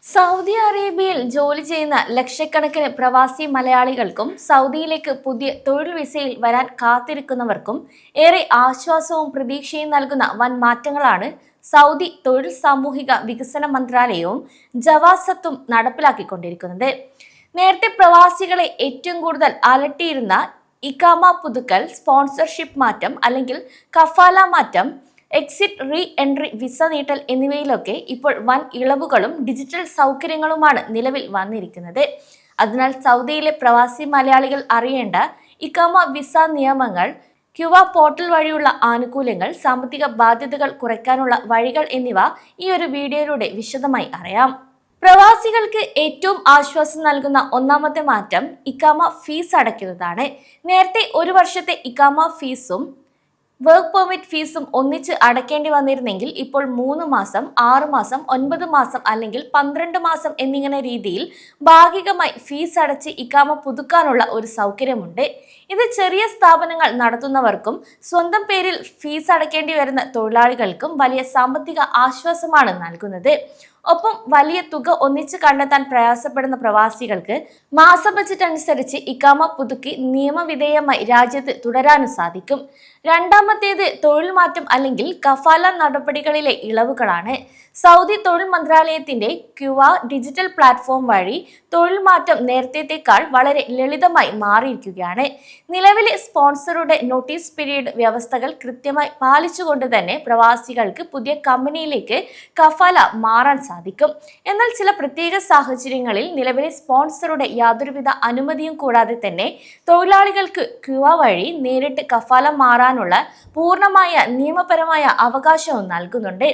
Saudi അറേബ്യയിൽ ജോലി ചെയ്യുന്ന ലക്ഷക്കണക്കിന് പ്രവാസി മലയാളികൾക്കും സൗദിയിലേക്ക് പുതിയ തൊഴിൽ വിസയിൽ വരാൻ കാത്തിരിക്കുന്നവർക്കും ഏറെ ആശ്വാസവും പ്രതീക്ഷയും നൽകുന്ന വൻ മാറ്റങ്ങളാണ് സൗദി തൊഴിൽ സാമൂഹിക വികസന മന്ത്രാലയവും ജവാസത്തും നടപ്പിലാക്കിക്കൊണ്ടിരിക്കുന്നത്. നേരത്തെ പ്രവാസികളെ ഏറ്റവും കൂടുതൽ അലട്ടിയിരുന്ന ഇഖാമ പുതുക്കൽ, സ്പോൺസർഷിപ്പ് മാറ്റം അല്ലെങ്കിൽ കഫാല മാറ്റം, എക്സിറ്റ് റീ എൻട്രി വിസ നീട്ടൽ എന്നിവയിലൊക്കെ ഇപ്പോൾ വൻ ഇളവുകളും ഡിജിറ്റൽ സൗകര്യങ്ങളുമാണ് നിലവിൽ വന്നിരിക്കുന്നത്. അതിനാൽ സൗദിയിലെ പ്രവാസി മലയാളികൾ അറിയേണ്ട ഇഖാമ വിസ നിയമങ്ങൾ, ക്യുവ പോർട്ടൽ വഴിയുള്ള ആനുകൂല്യങ്ങൾ, സാമ്പത്തിക ബാധ്യതകൾ കുറയ്ക്കാനുള്ള വഴികൾ എന്നിവ ഈ ഒരു വീഡിയോയിലൂടെ വിശദമായി അറിയാം. പ്രവാസികൾക്ക് ഏറ്റവും ആശ്വാസം നൽകുന്ന ഒന്നാമത്തെ മാറ്റം ഇഖാമ ഫീസ് അടയ്ക്കുന്നതാണ്. നേരത്തെ ഒരു വർഷത്തെ ഇഖാമ ഫീസും വർക്ക് പെർമിറ്റ് ഫീസും ഒന്നിച്ച് അടയ്ക്കേണ്ടി വന്നിരുന്നെങ്കിൽ ഇപ്പോൾ 3 മാസം, 6 മാസം, 9 മാസം അല്ലെങ്കിൽ 12 മാസം എന്നിങ്ങനെ രീതിയിൽ ഭാഗികമായി ഫീസ് അടച്ച് ഇഖാമ പുതുക്കാനുള്ള ഒരു സൗകര്യമുണ്ട്. ഇത് ചെറിയ സ്ഥാപനങ്ങൾ നടത്തുന്നവർക്കും സ്വന്തം പേരിൽ ഫീസ് അടയ്ക്കേണ്ടി വരുന്ന തൊഴിലാളികൾക്കും വലിയ സാമ്പത്തിക ആശ്വാസമാണ് നൽകുന്നത്. ഒപ്പം വലിയ തുക ഒന്നിച്ച് കണ്ടെത്താൻ പ്രയാസപ്പെടുന്ന പ്രവാസികൾക്ക് മാസ ബജറ്റ് അനുസരിച്ച് ഇഖാമ പുതുക്കി നിയമവിധേയമായി രാജ്യത്ത് തുടരാനും സാധിക്കും. രണ്ടാമത്തേത് തൊഴിൽ മാറ്റം അല്ലെങ്കിൽ കഫാല നടപടികളിലെ ഇളവുകളാണ്. സൗദി തൊഴിൽ മന്ത്രാലയത്തിന്റെ ക്യുവ ഡിജിറ്റൽ പ്ലാറ്റ്ഫോം വഴി തൊഴിൽ മാറ്റം നേരത്തേക്കാൾ വളരെ ലളിതമായി മാറിയിരിക്കുകയാണ്. നിലവിലെ സ്പോൺസറുടെ നോട്ടീസ് പീരീഡ് വ്യവസ്ഥകൾ കൃത്യമായി പാലിച്ചുകൊണ്ട് തന്നെ പ്രവാസികൾക്ക് പുതിയ കമ്പനിയിലേക്ക് കഫാല മാറാൻ സാധിക്കും. എന്നാൽ ചില പ്രത്യേക സാഹചര്യങ്ങളിൽ നിലവിലെ സ്പോൺസറുടെ യാതൊരുവിധ അനുമതിയും കൂടാതെ തന്നെ തൊഴിലാളികൾക്ക് ക്യുവ വഴി നേരിട്ട് കഫാല മാറാനുള്ള പൂർണ്ണമായ നിയമപരമായ അവകാശവും നൽകുന്നുണ്ട്.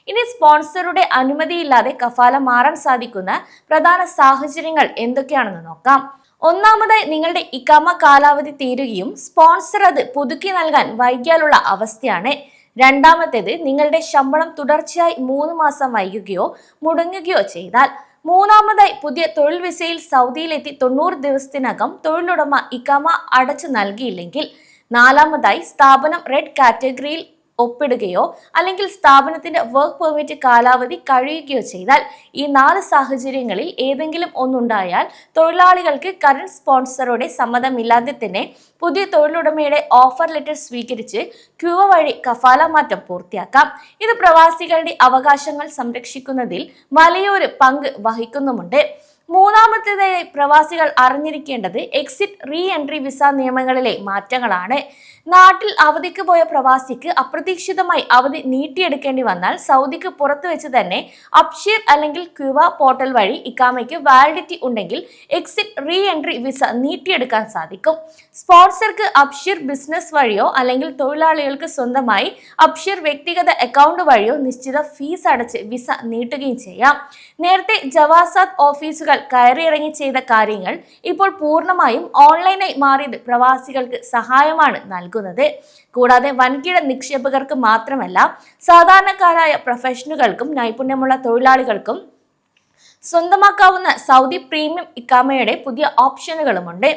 ഇനി സ്പോൺസറുടെ അനുമതിയില്ലാതെ കഫാല മാറാൻ സാധിക്കുന്ന പ്രധാന സാഹചര്യങ്ങൾ എന്തൊക്കെയാണെന്ന് നോക്കാം. ഒന്നാമതായി, നിങ്ങളുടെ ഇഖാമ കാലാവധി തീരുകയും സ്പോൺസർ അത് പുതുക്കി നൽകാൻ വൈകിയാലുള്ള അവസ്ഥയാണ്. രണ്ടാമത്തേത്, നിങ്ങളുടെ ശമ്പളം തുടർച്ചയായി 3 മാസം വൈകുകയോ മുടങ്ങുകയോ ചെയ്താൽ. മൂന്നാമതായി, പുതിയ തൊഴിൽ വിസയിൽ സൗദിയിലെത്തി 90 ദിവസത്തിനകം തൊഴിലുടമ ഇഖാമ അടച്ചു നൽകിയില്ലെങ്കിൽ. നാലാമതായി, സ്ഥാപനം റെഡ് കാറ്റഗറിയിൽ ഒപ്പിടുകയോ അല്ലെങ്കിൽ സ്ഥാപനത്തിന്റെ വർക്ക് പെർമിറ്റ് കാലാവധി കഴിയുകയോ ചെയ്താൽ. ഈ 4 സാഹചര്യങ്ങളിൽ ഏതെങ്കിലും ഒന്നുണ്ടായാൽ തൊഴിലാളികൾക്ക് കറന്റ് സ്പോൺസറുടെ സമ്മതമില്ലാതെ തന്നെ പുതിയ തൊഴിലുടമയുടെ ഓഫർ ലെറ്റർ സ്വീകരിച്ച് ക്യുവ വഴി കഫാല മാറ്റം പൂർത്തിയാക്കാം. ഇത് പ്രവാസികളുടെ അവകാശങ്ങൾ സംരക്ഷിക്കുന്നതിൽ വലിയൊരു പങ്ക് വഹിക്കുന്നുമുണ്ട്. മൂന്നാമത്തേതായി പ്രവാസികൾ അറിഞ്ഞിരിക്കേണ്ടത് എക്സിറ്റ് റീ എൻട്രി വിസ നിയമങ്ങളിലെ മാറ്റങ്ങളാണ്. നാട്ടിൽ അവധിക്ക് പോയ പ്രവാസിക്ക് അപ്രതീക്ഷിതമായി അവധി നീട്ടിയെടുക്കേണ്ടി വന്നാൽ സൗദിക്ക് പുറത്തു വെച്ച് തന്നെ അപ്ഷീർ അല്ലെങ്കിൽ ക്യുവ പോർട്ടൽ വഴി ഇഖാമയ്ക്ക് വാലിഡിറ്റി ഉണ്ടെങ്കിൽ എക്സിറ്റ് റീ എൻട്രി വിസ നീട്ടിയെടുക്കാൻ സാധിക്കും. സ്പോൺസർക്ക് അപ്ഷീർ ബിസിനസ് വഴിയോ അല്ലെങ്കിൽ തൊഴിലാളികൾക്ക് സ്വന്തമായി അപ്ഷീർ വ്യക്തിഗത അക്കൗണ്ട് വഴിയോ നിശ്ചിത ഫീസ് അടച്ച് വിസ നീട്ടുകയും ചെയ്യാം. നേരത്തെ ജവാസാത്ത് ഓഫീസുകൾ കയറിയിറങ്ങി ചെയ്ത കാര്യങ്ങൾ ഇപ്പോൾ പൂർണ്ണമായും ഓൺലൈനായി മാറിയത് പ്രവാസികൾക്ക് സഹായമാണ് നൽകുന്നത്. കൂടാതെ വൻകിട നിക്ഷേപകർക്ക് മാത്രമല്ല, സാധാരണക്കാരായ പ്രൊഫഷണലുകൾക്കും നൈപുണ്യമുള്ള തൊഴിലാളികൾക്കും സ്വന്തമാക്കാവുന്ന സൗദി പ്രീമിയം ഇഖാമയുടെ പുതിയ ഓപ്ഷനുകളുമുണ്ട്.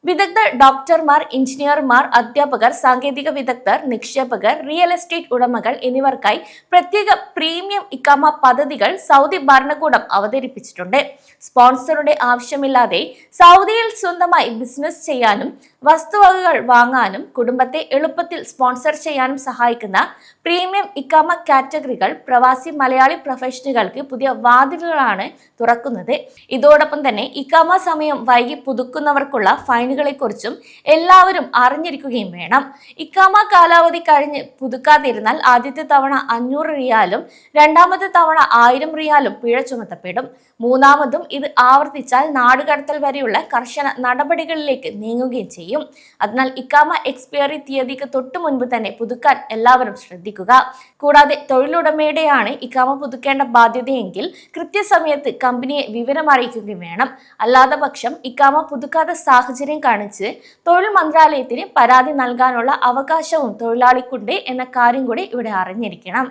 വിദഗ്ധർ, ഡോക്ടർമാർ, എഞ്ചിനീയർമാർ, അധ്യാപകർ, സാങ്കേതിക വിദഗ്ധർ, നിക്ഷേപകർ, റിയൽ എസ്റ്റേറ്റ് ഉടമകൾ എന്നിവർക്കായി പ്രത്യേക പ്രീമിയം ഇഖാമ പദ്ധതികൾ സൗദി ഭരണകൂടം അവതരിപ്പിച്ചിട്ടുണ്ട്. സ്പോൺസറുടെ ആവശ്യമില്ലാതെ സൗദിയിൽ സ്വന്തമായി ബിസിനസ് ചെയ്യാനും വസ്തുവകകൾ വാങ്ങാനും കുടുംബത്തെ എളുപ്പത്തിൽ സ്പോൺസർ ചെയ്യാനും സഹായിക്കുന്ന പ്രീമിയം ഇഖാമ കാറ്റഗറികൾ പ്രവാസി മലയാളി പ്രൊഫഷണലുകൾക്ക് പുതിയ വാതിലുകളാണ് തുറക്കുന്നത്. ഇതോടൊപ്പം തന്നെ ഇഖാമ സമയം വൈകി പുതുക്കുന്നവർക്കുള്ള ഫൈനുകളെ കുറിച്ചും എല്ലാവരും അറിഞ്ഞിരിക്കുകയും വേണം. ഇഖാമ കാലാവധി കഴിഞ്ഞ് പുതുക്കാതിരുന്നാൽ ആദ്യത്തെ തവണ 500 റിയാലും രണ്ടാമത്തെ തവണ 1000 റിയാലും പിഴ ചുമത്തപ്പെടും. മൂന്നാമതും ഇത് ആവർത്തിച്ചാൽ നാടുകടത്തൽ വരെയുള്ള കർശന നടപടികളിലേക്ക് നീങ്ങുകയും ചെയ്യും. അതിനാൽ ഇഖാമ എക്സ്പയറി തീയതിക്ക് തൊട്ടു മുൻപ് തന്നെ പുതുക്കാൻ എല്ലാവരും ശ്രദ്ധിക്കുക. കൂടാതെ തൊഴിലുടമയുടെയാണ് ഇഖാമ പുതുക്കേണ്ട ബാധ്യതയെങ്കിൽ കൃത്യസമയത്ത് കമ്പനിയെ വിവരം അറിയിക്കുകയും വേണം. അല്ലാത്ത പക്ഷം ഇഖാമ പുതുക്കാത്ത സാഹചര്യം കാണിച്ച് തൊഴിൽ മന്ത്രാലയത്തിന് പരാതി നൽകാനുള്ള അവകാശവും തൊഴിലാളിക്കുണ്ട് എന്ന കാര്യം കൂടി ഇവിടെ അറിഞ്ഞിരിക്കണം.